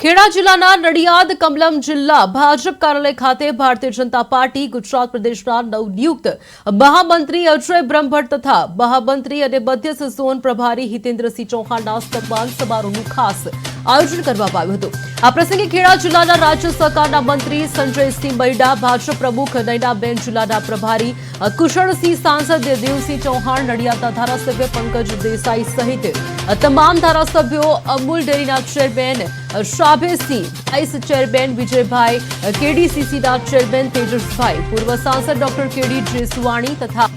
ખેડા જિલ્લાના નડિયાદ કમલમ જિલ્લા ભાજપ કાર્યાલય ખાતે ભારતીય જનતા પાર્ટી ગુજરાત પ્રદેશના નવનિયુક્ત મહામંત્રી અજય બ્રહ્મભટ્ટ તથા મહામંત્રી અને મધ્યસ્થ ઝોન પ્રભારી હિતેન્દ્રસિંહ ચૌહાણના સન્માન સમારોહનું ખાસ આયોજન કરવામાં આવ્યું હતું। આ પ્રસંગે ખેડા જિલ્લાના રાજ્ય સહકારના મંત્રી સંજયસિંહ મૈડા, ભાજપ પ્રમુખ નયનાબેન, જિલ્લાના પ્રભારી કુશળસિંહ, સાંસદ દેવસિંહ ચૌહાણ, નડિયાદના ધારાસભ્ય પંકજ દેસાઈ સહિત તમામ ધારાસભ્યો, અમૂલ ડેરીના chairman Shabhesinh, vice chairman Vijaybhai, કેડીસીસીના ચેરમેન તેજસભાઈ, પૂર્વ સાંસદ ડોક્ટર કેડી જેસવાણી તથા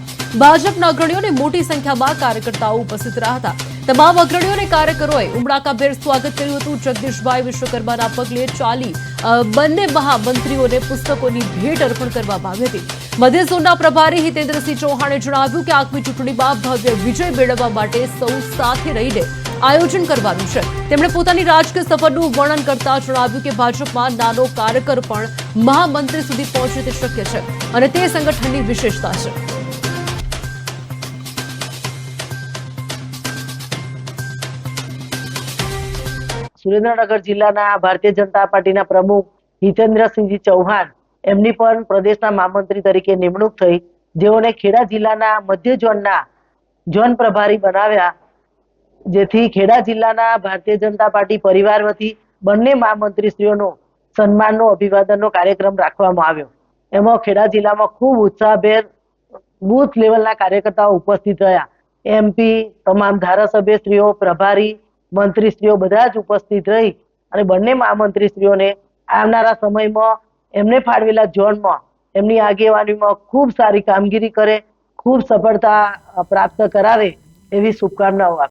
ભાજપના અગ્રણીઓને મોટી સંખ્યામાં કાર્યકર્તાઓ ઉપસ્થિત રહ્યા હતા। તમામ અગ્રણીઓ અને કાર્યકરોએ ઉમળકાભેર સ્વાગત કર્યું હતું। જગદીશભાઈ વિશ્વકર્માના પગલે ચાલી બંને મહામંત્રીઓને પુસ્તકોની ભેટ અર્પણ કરવામાં આવી હતી। મધ્ય ઝોનના પ્રભારી હિતેન્દ્રસિંહ ચૌહાણે જણાવ્યું કે આગામી ચૂંટણીમાં ભવ્ય વિજય મેળવવા માટે સૌ સાથે રહીને આયોજન કરવાનું છે। તેમણે પોતાની રાજકીય સફરનું વર્ણન કરતા જણાવ્યું કે ભાજપમાં નાનો કાર્યકર પણ મહામંત્રી સુધી પહોંચે તે શક્ય છે અને તે સંગઠનની વિશેષતા છે। સુરેન્દ્રનગર જિલ્લાના ભારતીય જનતા પાર્ટીના પ્રમુખ હિતેન્દ્રસિંહજી ચૌહાણ એમની પણ પ્રદેશના મહામંત્રી તરીકે નિમણૂક થઈ, જેઓને ખેડા જિલ્લાના મધ્ય ઝોનના ઝોન પ્રભારી બનાવ્યા, જેથી ખેડા જિલ્લાના ભારતીય જનતા પાર્ટી પરિવાર વતી બંને મહામંત્રીશ્રીઓનો સન્માનનો અભિવાદનનો કાર્યક્રમ રાખવામાં આવ્યો। એમાં ખેડા જિલ્લામાં ખૂબ ઉત્સાહભેર બૂથ લેવલના કાર્યકર્તાઓ ઉપસ્થિત રહ્યા। એમપી, તમામ ધારાસભ્યશ્રીઓ, પ્રભારી મંત્રીશ્રીઓ બધા જ ઉપસ્થિત રહી અને બંને મહામંત્રીશ્રીઓને આવનારા સમયમાં એમને ફાળવેલા ઝોનમાં એમની આગેવાનીમાં ખૂબ સારી કામગીરી કરે, ખૂબ સફળતા પ્રાપ્ત કરાવે એવી શુભકામનાઓ આપી।